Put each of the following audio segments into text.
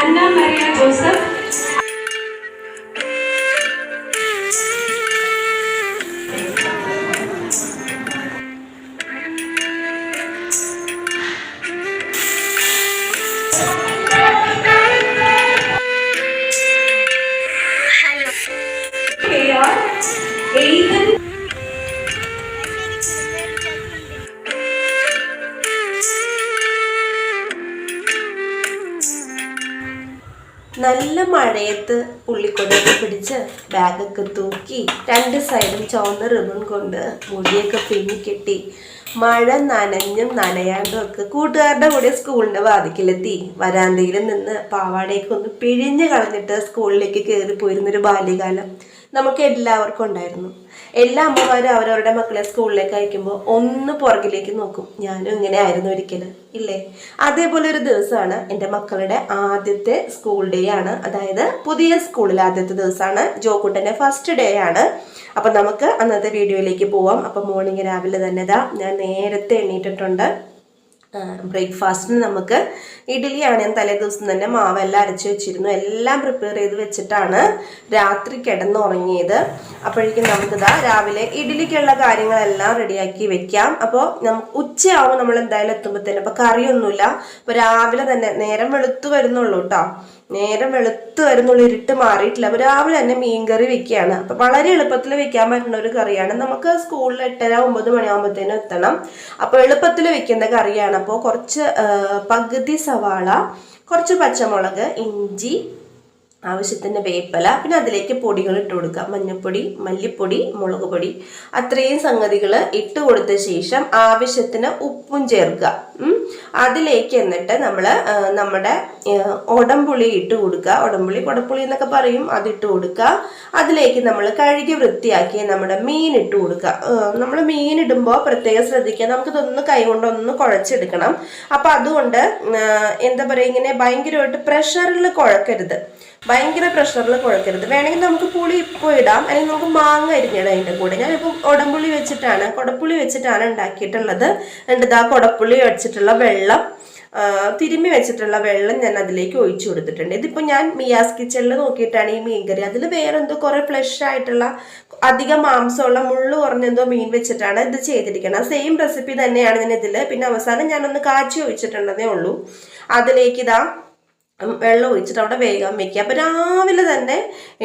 Anna Maria Joseph. Aiden. നല്ല മഴയത്ത് പുള്ളിക്കൊടയൊക്കെ പിടിച്ച് ബാഗൊക്കെ തൂക്കി രണ്ട് സൈഡും ചുവന്ന റിബൺ കൊണ്ട് മുടിയൊക്കെ പിന്നിക്കെട്ടി മഴ നനഞ്ഞും നനയാണ്ടും ഒക്കെ കൂട്ടുകാരുടെ കൂടെ സ്കൂളിൻ്റെ വാതിക്കലെത്തി വരാന്തയിൽ നിന്ന് പാവാടയൊക്കെ ഒന്ന് പിഴിഞ്ഞ് കളഞ്ഞിട്ട് സ്കൂളിലേക്ക് കയറി പോയിരുന്നൊരു ബാല്യകാലം നമുക്ക് എല്ലാവർക്കും ഉണ്ടായിരുന്നു. എല്ലാ അമ്മമാരും അവരവരുടെ മക്കളെ സ്കൂളിലേക്ക് അയക്കുമ്പോൾ ഒന്ന് പുറകിലേക്ക് നോക്കും. ഞാനും ഇങ്ങനെ ആയിരുന്നു ഒരിക്കലും, ഇല്ലേ? അതേപോലെ ഒരു ദിവസമാണ് എൻ്റെ മക്കളുടെ ആദ്യത്തെ സ്കൂൾ ഡേ ആണ്. അതായത് പുതിയ സ്കൂളിൽ ആദ്യത്തെ ദിവസമാണ്. ജോക്കുട്ടൻ്റെ ഫസ്റ്റ് ഡേ ആണ്. അപ്പം നമുക്ക് അന്നത്തെ വീഡിയോയിലേക്ക് പോവാം. അപ്പം മോർണിംഗ് രാവിലെ തന്നെ ഞാൻ നേരത്തെ എണീറ്റിട്ടുണ്ട്. ബ്രേക്ക്ഫാസ്റ്റിന് നമുക്ക് ഇഡ്ഡലിയാണ്. ഞാൻ തലേ ദിവസം തന്നെ മാവെല്ലാം അരച്ച് വെച്ചിരുന്നു. എല്ലാം പ്രിപ്പയർ ചെയ്ത് വെച്ചിട്ടാണ് രാത്രി കിടന്നുറങ്ങിയത്. അപ്പോഴേക്കും നമുക്കിതാ രാവിലെ ഇഡ്ഡലിക്കുള്ള കാര്യങ്ങളെല്ലാം റെഡിയാക്കി വെക്കാം. അപ്പോൾ ഉച്ചയാവുമ്പോൾ നമ്മൾ എന്തായാലും എത്തുമ്പോഴത്തേനും അപ്പോൾ കറിയൊന്നുമില്ല. അപ്പോൾ രാവിലെ തന്നെ നേരം വെളുത്തു വരുന്നുള്ളൂ കേട്ടോ. നേരം വെളുത്ത് വരുന്നുള്ള ഇരുട്ട് മാറിയിട്ടില്ല. അപ്പോൾ രാവിലെ തന്നെ മീൻകറി വെക്കുകയാണ്. അപ്പം വളരെ എളുപ്പത്തിൽ വെക്കാൻ പറ്റുന്ന ഒരു കറിയാണ്. നമുക്ക് സ്കൂളിൽ 8:30-9 മണിയാകുമ്പോഴത്തേനും എത്തണം. അപ്പോൾ എളുപ്പത്തിൽ വെക്കുന്ന കറിയാണ്. അപ്പോൾ കുറച്ച് പകുതി സവാള, കുറച്ച് പച്ചമുളക്, ഇഞ്ചി, ആവശ്യത്തിന് വേപ്പില, പിന്നെ അതിലേക്ക് പൊടികൾ ഇട്ട് കൊടുക്കുക. മഞ്ഞൾപ്പൊടി, മല്ലിപ്പൊടി, മുളക് പൊടി, അത്രയും സംഗതികൾ ഇട്ട് കൊടുത്ത ശേഷം ആവശ്യത്തിന് ഉപ്പും ചേർക്കുക. അതിലേക്ക് എന്നിട്ട് നമ്മൾ നമ്മുടെ ഉടംപുളി ഇട്ട് കൊടുക്കുക. ഉടംപുളി കുടപ്പുളി എന്നൊക്കെ പറയും. അതിട്ട് കൊടുക്കുക. അതിലേക്ക് നമ്മൾ കഴുകി വൃത്തിയാക്കി നമ്മുടെ മീൻ ഇട്ട് കൊടുക്കുക. നമ്മൾ മീൻ ഇടുമ്പോൾ പ്രത്യേകം ശ്രദ്ധിക്കുക. നമുക്കിതൊന്ന് കൈ കൊണ്ടൊന്ന് കുഴച്ചെടുക്കണം. അപ്പം അതുകൊണ്ട് എന്താ പറയുക, ഇങ്ങനെ ഭയങ്കരമായിട്ട് പ്രഷറിൽ കുഴക്കരുത്. ഭയങ്കര പ്രഷറിൽ കുഴക്കരുത്. വേണമെങ്കിൽ നമുക്ക് പുളി ഇപ്പോൾ ഇടാം, അല്ലെങ്കിൽ നമുക്ക് മാങ്ങ അരിഞ്ഞിടാം അതിൻ്റെ കൂടെ. ഞാനിപ്പോൾ കുടപ്പുളി വെച്ചിട്ടാണ് ഉണ്ടാക്കിയിട്ടുള്ളത്. എന്നിട്ട് ആ കുടപ്പുളി വെച്ചിട്ടുള്ള വെള്ളം, തിരുമ്മി വെച്ചിട്ടുള്ള വെള്ളം ഞാൻ അതിലേക്ക് ഒഴിച്ചു കൊടുത്തിട്ടുണ്ട്. ഇതിപ്പോൾ ഞാൻ മിയാസ് കിച്ചണിൽ നോക്കിയിട്ടാണ് ഈ മീൻകറി. അതിൽ വേറെ എന്തോ കുറേ ഫ്ലഷ് ആയിട്ടുള്ള അധികം മാംസമുള്ള മുള്ളു കുറഞ്ഞെന്തോ മീൻ വെച്ചിട്ടാണ് ഇത് ചെയ്തിരിക്കുന്നത്. സെയിം റെസിപ്പി തന്നെയാണ് ഞാൻ ഇതിൽ. പിന്നെ അവസാനം ഞാനൊന്ന് കാച്ചി ഒഴിച്ചിട്ടുണ്ടെന്നേ ഉള്ളൂ. അതിലേക്ക് ഇതാ വെള്ളം ഒഴിച്ചിട്ട് അവിടെ വേഗം വെക്കുക. അപ്പം രാവിലെ തന്നെ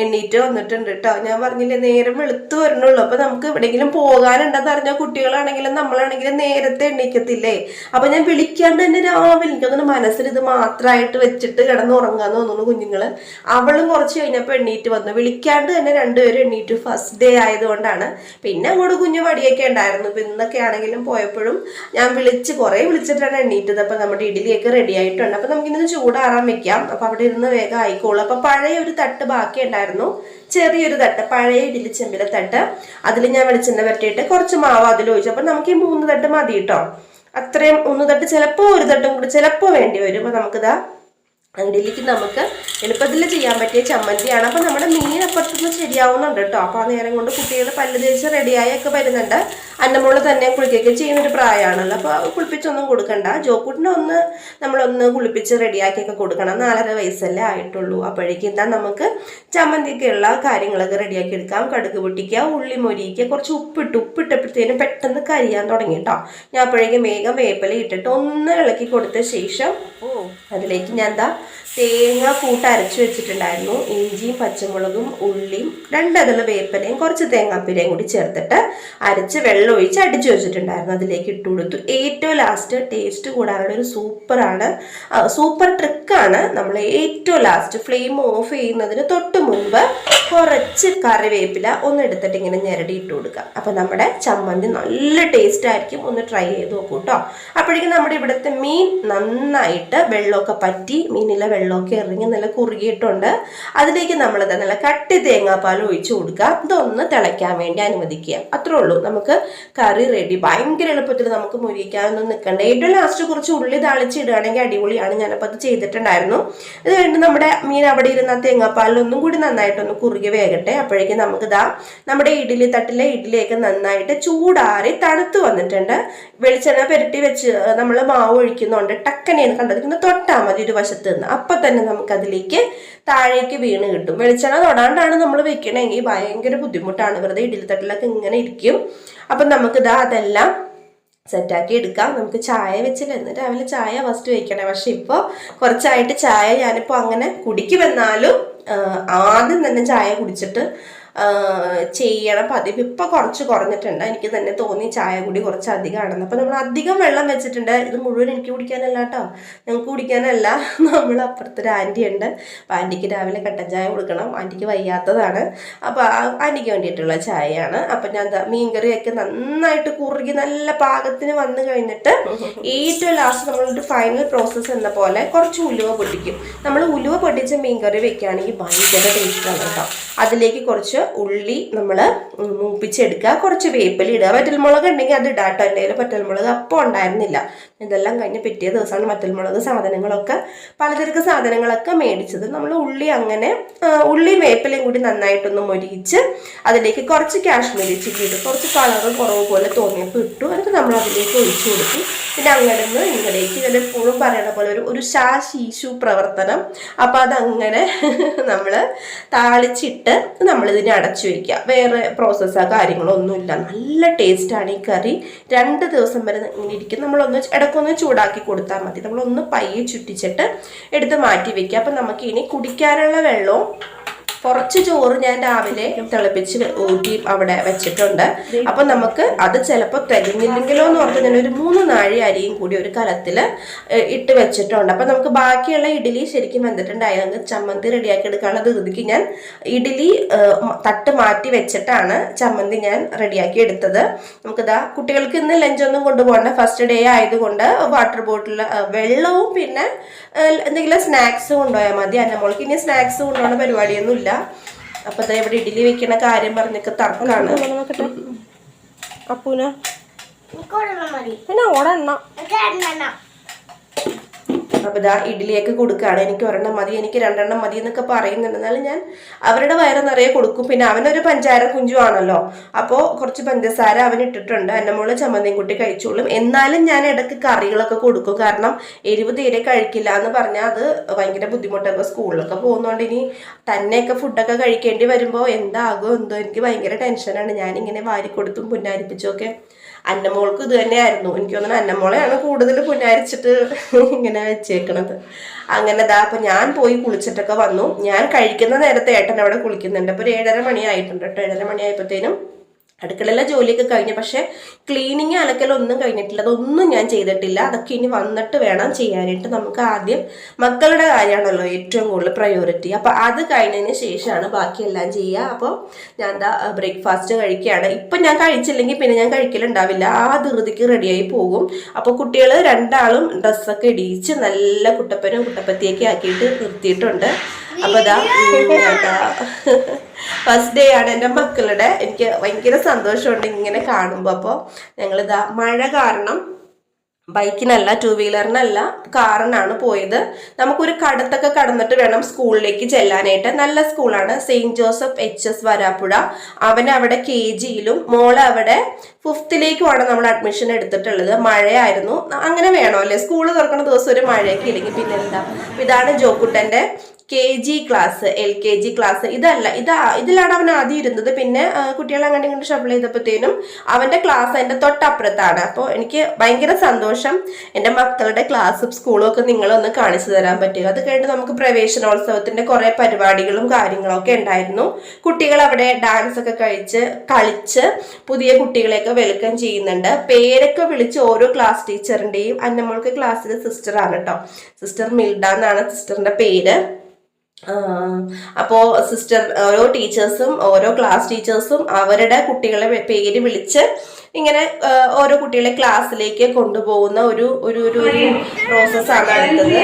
എണ്ണീറ്റ് വന്നിട്ടുണ്ട് കേട്ടോ. ഞാൻ പറഞ്ഞില്ലേ നേരം വെളുത്ത് വരണുള്ളൂ. അപ്പം നമുക്ക് എവിടെയെങ്കിലും പോകാനുണ്ടെന്ന് അറിഞ്ഞാൽ കുട്ടികളാണെങ്കിലും നമ്മളാണെങ്കിലും നേരത്തെ എണ്ണീക്കത്തില്ലേ. അപ്പം ഞാൻ വിളിക്കാണ്ട് തന്നെ രാവിലെ എനിക്കതൊന്ന് മനസ്സിൽ ഇത് മാത്രമായിട്ട് വെച്ചിട്ട് കിടന്ന് ഉറങ്ങാന്ന് തോന്നുന്നു കുഞ്ഞുങ്ങൾ. അവളും കുറച്ച് കഴിഞ്ഞപ്പോൾ എണ്ണീറ്റ് വന്നു. വിളിക്കാണ്ട് തന്നെ രണ്ടുപേരും എണ്ണീറ്റ്. ഫസ്റ്റ് ഡേ ആയതുകൊണ്ടാണ്. പിന്നെ അങ്ങോട്ട് കുഞ്ഞു മടിയൊക്കെ ഉണ്ടായിരുന്നു. ഇപ്പം ഇന്നൊക്കെ ആണെങ്കിലും പോയപ്പോഴും ഞാൻ കുറേ വിളിച്ചിട്ടാണ് എണ്ണീറ്റത്. അപ്പം നമ്മുടെ ഇഡ്ഡലിയൊക്കെ റെഡി ആയിട്ടുണ്ട്. അപ്പം നമുക്കിന്ന് ചൂടാറാൻ വെക്കാം. അപ്പൊ അവിടെ ഇരുന്ന് വേഗം ആയിക്കോളും. അപ്പൊ പഴയ ഒരു തട്ട് ബാക്കി ഉണ്ടായിരുന്നു, ചെറിയൊരു തട്ട്, പഴയ ഇഡ്ഡലി ചെമ്പിലെ തട്ട്. അതിൽ ഞാൻ വെളിച്ചെണ്ണ വരട്ടിയിട്ട് കുറച്ച് മാവ് അതിൽ ഒഴിച്ചു. അപ്പൊ നമുക്ക് ഈ 3 തട്ട് മതി കേട്ടോ. അത്രയും 1 തട്ട്, ചിലപ്പോൾ 1 തട്ടും കൂടി ചിലപ്പോൾ വേണ്ടി വരും. അപ്പൊ നമുക്കിതാ ഇഡ്ഡലിക്ക് നമുക്ക് എളുപ്പത്തിൽ ചെയ്യാൻ പറ്റിയ ചമ്മന്തിയാണ്. അപ്പം നമ്മുടെ മീൻ അപ്പുറത്തുനിന്ന് ശരിയാവുന്നുണ്ട് കേട്ടോ. അപ്പോൾ ആ നേരം കൊണ്ട് കുട്ടികൾ പല്ല് തേച്ച് റെഡിയായൊക്കെ വരുന്നുണ്ട്. അന്നമോള് തന്നെ കുളിക്കുകയൊക്കെ ചെയ്യുന്നൊരു പ്രായമാണല്ലോ. അപ്പോൾ കുളിപ്പിച്ചൊന്നും കൊടുക്കണ്ട. ജോക്കൂട്ടിനെ നമ്മളൊന്ന് കുളിപ്പിച്ച് റെഡിയാക്കിയൊക്കെ കൊടുക്കണം. 4.5 വയസ്സല്ലേ ആയിട്ടുള്ളൂ. അപ്പോഴേക്കും എന്താ നമുക്ക് ചമ്മന്തിക്കുള്ള കാര്യങ്ങളൊക്കെ റെഡിയാക്കി എടുക്കാം. കടുക് പൊട്ടിക്കുക, ഉള്ളി മൊരിയിക്കുക, കുറച്ച് ഉപ്പിട്ടപ്പോഴത്തേനും പെട്ടെന്ന് കരിയാൻ തുടങ്ങി കേട്ടോ. ഞാൻ അപ്പോഴേക്കും വേഗം വേപ്പില ഇട്ടിട്ട് ഒന്ന് ഇളക്കി കൊടുത്ത ശേഷം അതിലേക്ക് ഞാൻ തേങ്ങ കൂട്ട് അരച്ചു വെച്ചിട്ടുണ്ടായിരുന്നു. ഇഞ്ചിയും പച്ചമുളകും ഉള്ളിയും 2 അതിൽ വേപ്പിലയും കുറച്ച് തേങ്ങാപ്പീരയും കൂടി ചേർത്തിട്ട് അരച്ച് വെള്ളം ഒഴിച്ച് അടിച്ചു വെച്ചിട്ടുണ്ടായിരുന്നു. അതിലേക്ക് ഇട്ട് കൊടുത്തു. ഏറ്റവും ലാസ്റ്റ് ടേസ്റ്റ് കൂടാനുള്ള ഒരു സൂപ്പർ ട്രിക്കാണ്. നമ്മൾ ഏറ്റവും ലാസ്റ്റ് ഫ്ലെയിം ഓഫ് ചെയ്യുന്നതിന് തൊട്ട് മുൻപ് കുറച്ച് കറിവേപ്പില ഒന്ന് എടുത്തിട്ട് ഇങ്ങനെ ഞെരടി ഇട്ട് കൊടുക്കുക. അപ്പം നമ്മുടെ ചമ്മന്തി നല്ല ടേസ്റ്റ് ആയിരിക്കും. ഒന്ന് ട്രൈ ചെയ്ത് നോക്കൂ കേട്ടോ. അപ്പോഴേക്കും നമ്മുടെ ഇവിടുത്തെ മീൻ നന്നായിട്ട് വെള്ളമൊക്കെ പറ്റി, മീനിലെ വെള്ളമൊക്കെ ഇറങ്ങി നല്ല കുറുകിയിട്ടുണ്ട്. അതിലേക്ക് നമ്മളത് നല്ല കട്ടി തേങ്ങാപ്പാൽ ഒഴിച്ചു കൊടുക്കുക. ഇതൊന്ന് തിളയ്ക്കാൻ വേണ്ടി അനുവദിക്കുക. അത്രേ ഉള്ളൂ. നമുക്ക് കറി റെഡി. ഭയങ്കര എളുപ്പത്തിൽ നമുക്ക് മുരിക്കാനൊന്നും നിൽക്കണ്ട. ഏറ്റവും ലാസ്റ്റ് കുറച്ച് ഉള്ളി താളിച്ചിടുകയാണെങ്കിൽ അടിപൊളിയാണ്. ഞാനപ്പോൾ അത് ചെയ്തിട്ടുണ്ടായിരുന്നു. ഇത് കഴിഞ്ഞ് നമ്മുടെ മീൻ അവിടെ ഇരുന്ന തേങ്ങാപ്പാലിലൊന്നും കൂടി നന്നായിട്ടൊന്ന് കുറുകി വേകട്ടെ. അപ്പോഴേക്കും നമുക്ക് നമ്മുടെ ഇഡ്ഡലി തട്ടിലെ ഇഡ്ഡലിയൊക്കെ നന്നായിട്ട് ചൂടാറി തണുത്ത് വന്നിട്ടുണ്ട്. വെളിച്ചെണ്ണ പുരട്ടി വെച്ച് നമ്മൾ മാവ് ഒഴിക്കുന്നുണ്ട്. ടക്കനെയാണ് കണ്ടത്. തൊട്ടാൽ മതി ഒരു വശത്ത് നിന്ന്. അപ്പം തന്നെ നമുക്കതിലേക്ക് താഴേക്ക് വീണ് കിട്ടും. വെളിച്ചെണ്ണ തൊടാണ്ടാണ് നമ്മൾ വെക്കണമെങ്കിൽ ഭയങ്കര ബുദ്ധിമുട്ടാണ്, വെറുതെ ഇഡ്ഡലി തട്ടിലൊക്കെ ഇങ്ങനെ ഇരിക്കും. അപ്പം നമുക്കിതാ അതെല്ലാം സെറ്റാക്കി എടുക്കാം. നമുക്ക് ചായ വെച്ചില്ല, എന്ന് രാവിലെ ചായ ഫസ്റ്റ് വയ്ക്കണേ. പക്ഷെ ഇപ്പോൾ കുറച്ചായിട്ട് ചായ ഞാനിപ്പോൾ അങ്ങനെ കുടിക്കുമെന്നാലും ആദ്യം തന്നെ ചായ കുടിച്ചിട്ട് ചെയ്യണം പതിവ് ഇപ്പം കുറച്ച് കുറഞ്ഞിട്ടുണ്ട്. എനിക്ക് തന്നെ തോന്നി ചായ കൂടി കുറച്ച് അധികമാണെന്ന്. അപ്പം നമ്മൾ അധികം വെള്ളം വെച്ചിട്ടുണ്ട്. ഇത് മുഴുവൻ എനിക്ക് കുടിക്കാനല്ല കേട്ടോ, ഞങ്ങൾക്ക് കുടിക്കാനല്ല. നമ്മൾ അപ്പുറത്തൊരു ആൻറ്റി ഉണ്ട്, അപ്പം ആൻറ്റിക്ക് രാവിലെ കട്ടൻ ചായ കൊടുക്കണം. ആൻറ്റിക്ക് വയ്യാത്തതാണ്, അപ്പോൾ ആൻറ്റിക്ക് വേണ്ടിയിട്ടുള്ള ചായയാണ്. അപ്പം ഞാൻ മീൻകറിയൊക്കെ നന്നായിട്ട് കുറുകി നല്ല പാകത്തിന് വന്നു കഴിഞ്ഞിട്ട് ഏറ്റവും ലാസ്റ്റ് നമ്മളൊരു ഫൈനൽ പ്രോസസ്സ് എന്ന പോലെ കുറച്ച് ഉലുവ പൊട്ടിക്കും. നമ്മൾ ഉലുവ പൊട്ടിച്ച് മീൻകറി വെക്കുകയാണെങ്കിൽ ഭയങ്കര ടേസ്റ്റാണ് കേട്ടോ. അതിലേക്ക് കുറച്ച് ഉള്ളി നമ്മൾ മൂപ്പിച്ചെടുക്കുക, കുറച്ച് വേപ്പില ഇടുക. വറ്റൽമുളക് ഉണ്ടെങ്കിൽ അത് ഇടാട്ടോ. എൻ്റെ കയ്യിൽ വറ്റൽമുളക് അപ്പോൾ ഉണ്ടായിരുന്നില്ല. ഇതെല്ലാം കഴിഞ്ഞ് പിറ്റേ ദിവസമാണ് വറ്റൽമുളക് സാധനങ്ങളൊക്കെ പലചരക്ക് സാധനങ്ങളൊക്കെ മേടിച്ചത്. നമ്മൾ ഉള്ളി അങ്ങനെ ഉള്ളിയും വേപ്പിലയും കൂടി നന്നായിട്ടൊന്ന് മൊരിയിച്ച് അതിലേക്ക് കുറച്ച് കാശ്മീരി ചില്ലി ഇട്ട് കുറച്ച് കളറ് കുറവ് പോലെ തോന്നിയപ്പോൾ ഇട്ടു. എന്നിട്ട് നമ്മൾ അതിലേക്ക് ഒഴിച്ചു കൊടുക്കും. പിന്നെ അങ്ങോട്ട് നിന്ന് ഇങ്ങടേക്ക് ഞാൻ എപ്പോഴും പറയണ പോലെ ഒരു ശീശു പ്രവർത്തനം. അപ്പം അതങ്ങനെ നമ്മൾ താളിച്ചിട്ട് നമ്മളിതിനെ അടച്ചു വയ്ക്കുക. വേറെ പ്രോസസ്സോ കാര്യങ്ങളോ ഒന്നുമില്ല. നല്ല ടേസ്റ്റാണ് ഈ കറി. 2 ദിവസം വരെ ഇങ്ങനെ ഇരിക്കും. നമ്മളൊന്ന് ഇടയ്ക്കൊന്ന് ചൂടാക്കി കൊടുത്താൽ മതി. നമ്മളൊന്ന് പയ്യെ ചുറ്റിച്ചിട്ട് എടുത്ത് മാറ്റി വെക്കുക. അപ്പം നമുക്ക് ഇനി കുടിക്കാനുള്ള വെള്ളവും കുറച്ച് ചോറ് ഞാൻ രാവിലെ തിളപ്പിച്ച് ഊറ്റി അവിടെ വെച്ചിട്ടുണ്ട്. അപ്പം നമുക്ക് അത് ചിലപ്പോൾ തികഞ്ഞില്ലെങ്കിലോ എന്ന് ഓർത്ത് ഞാൻ ഒരു 3 നാഴി അരിയും കൂടി ഒരു കലത്തിൽ ഇട്ട് വെച്ചിട്ടുണ്ട്. അപ്പം നമുക്ക് ബാക്കിയുള്ള ഇഡ്ഡലി ശരിക്കും വെന്തിട്ടുണ്ടായി. നമുക്ക് ചമ്മന്തി റെഡിയാക്കി എടുക്കാനുള്ള ധൃതിക്ക് ഞാൻ ഇഡ്ഡലി തട്ട് മാറ്റി വെച്ചിട്ടാണ് ചമ്മന്തി ഞാൻ റെഡിയാക്കി എടുത്തത്. നമുക്കിതാ കുട്ടികൾക്ക് ഇന്ന് ലഞ്ചൊന്നും കൊണ്ടുപോകണ്ട, ഫസ്റ്റ് ഡേ ആയതുകൊണ്ട് വാട്ടർ ബോട്ടിൽ വെള്ളവും പിന്നെ എന്തെങ്കിലും സ്നാക്സ് കൊണ്ടുപോയാൽ മതി. അന്നമോൾക്ക് ഇനി സ്നാക്സ് കൊണ്ടുപോകുന്ന പരിപാടിയൊന്നും ഇല്ല. അപ്പൊ ഇവിടെ ഇഡ്ഡലി വെക്കണ കാര്യം പറഞ്ഞൊക്കെ തർക്കാണ്. അപ്പൂന പിന്നെ ഓടെണ്ണ അപ്പൊ ഇതാ ഇഡ്ഡലിയൊക്കെ കൊടുക്കുകയാണ്. എനിക്ക് 1 എണ്ണം മതി, എനിക്ക് 2 എണ്ണം മതി എന്നൊക്കെ പറയുന്നുണ്ട്. എന്നാലും ഞാൻ അവരുടെ വയറ് നിറയെ കൊടുക്കും. പിന്നെ അവനൊരു പഞ്ചാര കുഞ്ചുവാണല്ലോ, അപ്പോൾ കുറച്ച് പഞ്ചസാര അവൻ ഇട്ടിട്ടുണ്ട്. എൻ്റെ മോള് ചമ്മന്തിയും കുട്ടി കഴിച്ചോളും. എന്നാലും ഞാൻ ഇടയ്ക്ക് കറികളൊക്കെ കൊടുക്കും. കാരണം എരിവ് തീരെ കഴിക്കില്ല എന്ന് പറഞ്ഞാൽ അത് ഭയങ്കര ബുദ്ധിമുട്ടൊക്കെ. സ്കൂളിലൊക്കെ പോകുന്നതുകൊണ്ട് ഇനി തന്നെയൊക്കെ ഫുഡൊക്കെ കഴിക്കേണ്ടി വരുമ്പോൾ എന്താകുമോ എന്തോ എനിക്ക് ഭയങ്കര ടെൻഷനാണ്. ഞാനിങ്ങനെ വാരിക്കൊടുത്തും പുന്നാരിപ്പിച്ചും ഒക്കെ. അന്നമോൾക്ക് ഇത് തന്നെയായിരുന്നു. എനിക്ക് തോന്നുന്നു അന്നമോളെയാണ് കൂടുതൽ പുന്നാരിച്ചിട്ട് ഇങ്ങനെ വെച്ചേക്കണത്. അങ്ങനെ ദാ അപ്പം ഞാൻ പോയി കുളിച്ചിട്ടൊക്കെ വന്നു. ഞാൻ കഴിക്കുന്ന നേരത്തെ ഏട്ടൻ അവിടെ കുളിക്കുന്നുണ്ട്. അപ്പോൾ ഒരു 7:30 മണിയായിട്ടുണ്ട് കേട്ടോ. 7:30 മണിയായപ്പോഴത്തേനും അടുക്കളയിലെ ജോലിയൊക്കെ കഴിഞ്ഞു. പക്ഷെ ക്ലീനിങ് അലക്കലൊന്നും കഴിഞ്ഞിട്ടില്ല, അതൊന്നും ഞാൻ ചെയ്തിട്ടില്ല. അതൊക്കെ ഇനി വന്നിട്ട് വേണം ചെയ്യാനായിട്ട്. നമുക്ക് ആദ്യം മക്കളുടെ കാര്യമാണല്ലോ ഏറ്റവും കൂടുതൽ പ്രയോറിറ്റി. അപ്പം അത് കഴിഞ്ഞതിന് ശേഷമാണ് ബാക്കിയെല്ലാം ചെയ്യുക. അപ്പോൾ ഞാൻ എന്താ ബ്രേക്ക്ഫാസ്റ്റ് കഴിക്കുകയാണ്. ഇപ്പം ഞാൻ കഴിച്ചില്ലെങ്കിൽ പിന്നെ ഞാൻ കഴിക്കലുണ്ടാവില്ല. ആ ധൃതിക്ക് റെഡിയായി പോകും. അപ്പോൾ കുട്ടികൾ 2 ഡ്രസ്സൊക്കെ ഇടിയിച്ച് നല്ല കുട്ടപ്പനും കുട്ടപ്പത്തിയൊക്കെ ആക്കിയിട്ട് നിർത്തിയിട്ടുണ്ട്. അപ്പോൾ ഇതാ ഫസ്റ്റ് ഡേ ആണ് എൻ്റെ മക്കളുടെ. എനിക്ക് ഭയങ്കര സന്തോഷമുണ്ട് ഇങ്ങനെ കാണുമ്പോൾ. അപ്പോൾ ഞങ്ങളിതാ മഴ കാരണം ബൈക്കിനല്ല, 2 വീലറിനല്ല, കാറിനാണ് പോയത്. നമുക്കൊരു കടത്തൊക്കെ കടന്നിട്ട് വേണം സ്കൂളിലേക്ക് ചെല്ലാനായിട്ട്. നല്ല സ്കൂളാണ്, സെയിൻറ്റ് ജോസഫ് HS വരാപ്പുഴ. അവനവിടെ KGയിലും മോള് അവിടെ 5th നമ്മൾ അഡ്മിഷൻ എടുത്തിട്ടുള്ളത്. മഴയായിരുന്നു, അങ്ങനെ വേണോ അല്ലേ, സ്കൂള് തുറക്കുന്ന ദിവസം ഒരു മഴയൊക്കെ ഇല്ലെങ്കിൽ പിന്നെ എന്താ. ഇതാണ് ജോക്കുട്ടൻ്റെ KG ക്ലാസ്, LKG ക്ലാസ്. ഇതിലാണ് അവൻ ആദ്യം ഇരുന്നത്. പിന്നെ കുട്ടികളെ അങ്ങനെ ഇങ്ങോട്ട് ഷഫിൾ ചെയ്തപ്പോഴത്തേനും അവൻ്റെ ക്ലാസ് എൻ്റെ തൊട്ടപ്പുറത്താണ്. അപ്പോൾ എനിക്ക് ഭയങ്കര സന്തോഷം എൻ്റെ മക്കളുടെ ക്ലാസ്സും സ്കൂളും ഒക്കെ നിങ്ങളൊന്ന് കാണിച്ചു തരാൻ പറ്റുക. അത് കഴിഞ്ഞിട്ട് നമുക്ക് പ്രവേശനോത്സവത്തിൻ്റെ കുറേ പരിപാടികളും കാര്യങ്ങളൊക്കെ ഉണ്ടായിരുന്നു. കുട്ടികൾ അവിടെ ഡാൻസ് ഒക്കെ കളിച്ച് പുതിയ കുട്ടികളെയൊക്കെ വെൽക്കം ചെയ്യുന്നുണ്ട്. പേരൊക്കെ വിളിച്ച് ഓരോ ക്ലാസ് ടീച്ചറിൻ്റെയും, അന്നമോൾക്ക് ക്ലാസ്സിലെ സിസ്റ്ററാണ് കേട്ടോ, സിസ്റ്റർ മിൽഡ എന്നാണ് സിസ്റ്ററിൻ്റെ പേര്. അപ്പോൾ ഓരോ ടീച്ചേഴ്സും ഓരോ ക്ലാസ് ടീച്ചേഴ്സും അവരുടെ കുട്ടികളെ പേര് വിളിച്ച് ഇങ്ങനെ ഓരോ കുട്ടികളെ ക്ലാസ്സിലേക്ക് കൊണ്ടുപോകുന്ന ഒരു ഒരു ഒരു പ്രോസസ്സാണ് അടുത്തത്.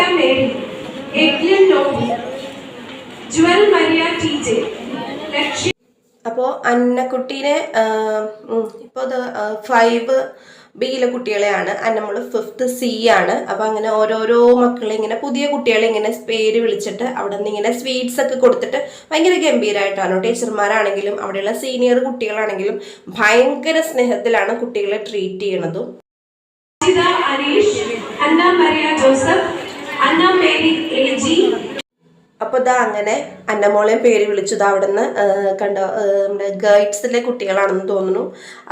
അപ്പോൾ അന്നക്കുട്ടീനെ ഇപ്പോൾ 5Bയിലെ കുട്ടികളെയാണ്. അന്നമോള് 5th C ആണ്. അപ്പോൾ അങ്ങനെ ഓരോരോ മക്കളെ ഇങ്ങനെ പുതിയ കുട്ടികളെ ഇങ്ങനെ പേര് വിളിച്ചിട്ട് അവിടെ നിന്ന് ഇങ്ങനെ സ്വീറ്റ്സ് ഒക്കെ കൊടുത്തിട്ട് ഭയങ്കര ഗംഭീരമായിട്ടാണ്. ടീച്ചർമാരാണെങ്കിലും അവിടെയുള്ള സീനിയർ കുട്ടികളാണെങ്കിലും ഭയങ്കര സ്നേഹത്തിലാണ് കുട്ടികളെ treat ചെയ്യണതും. Anna Maria Joseph, Anna Mary AG, അപ്പോൾ ഇതാ അങ്ങനെ അന്നമോളെയും പേര് വിളിച്ചത് അവിടെ നിന്ന് കണ്ടോ, നമ്മുടെ ഗൈഡ്സിലെ കുട്ടികളാണെന്ന് തോന്നുന്നു.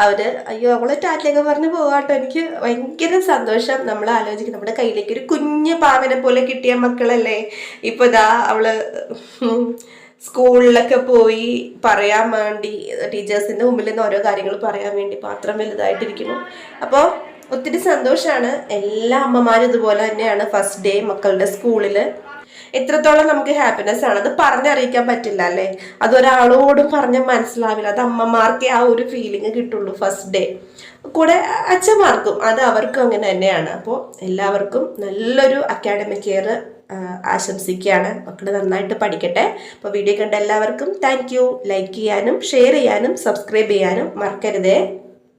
അവര് അയ്യോ അവളെ ടാറ്റയൊക്കെ പറഞ്ഞ് പോകാട്ടോ. എനിക്ക് ഭയങ്കര സന്തോഷം. നമ്മൾ ആലോചിക്കും നമ്മുടെ കയ്യിലേക്ക് ഒരു കുഞ്ഞു പാവനെ പോലെ കിട്ടിയ മക്കളല്ലേ. ഇപ്പോൾ ഇതാ അവള് സ്കൂളിലൊക്കെ പോയി പറയാൻ വേണ്ടി ടീച്ചേഴ്സിൻ്റെ മുമ്പിൽ നിന്ന് ഓരോ കാര്യങ്ങൾ പറയാൻ വേണ്ടി പാത്രം വലുതായിട്ടിരിക്കുന്നു. അപ്പോൾ ഒത്തിരി സന്തോഷമാണ്. എല്ലാ അമ്മമാരും ഇതുപോലെ തന്നെയാണ്. ഫസ്റ്റ് ഡേ മക്കളുടെ സ്കൂളിൽ എത്രത്തോളം നമുക്ക് ഹാപ്പിനെസ് ആണ് അത് പറഞ്ഞറിയിക്കാൻ പറ്റില്ല അല്ലേ. അതൊരാളോടും പറഞ്ഞാൽ മനസ്സിലാവില്ല. അത് അമ്മമാർക്കേ ആ ഒരു ഫീലിംഗ് കിട്ടുള്ളൂ ഫസ്റ്റ് ഡേ. കൂടെ അച്ഛന്മാർക്കും അത് അവർക്കും അങ്ങനെ തന്നെയാണ്. അപ്പോൾ എല്ലാവർക്കും നല്ലൊരു അക്കാഡമിക് ഇയർ ആശംസിക്കുകയാണ്. മക്കൾ നന്നായിട്ട് പഠിക്കട്ടെ. അപ്പോൾ വീഡിയോ കണ്ട എല്ലാവർക്കും താങ്ക് യു. ലൈക്ക് ചെയ്യാനും ഷെയർ ചെയ്യാനും സബ്സ്ക്രൈബ് ചെയ്യാനും മറക്കരുതേ.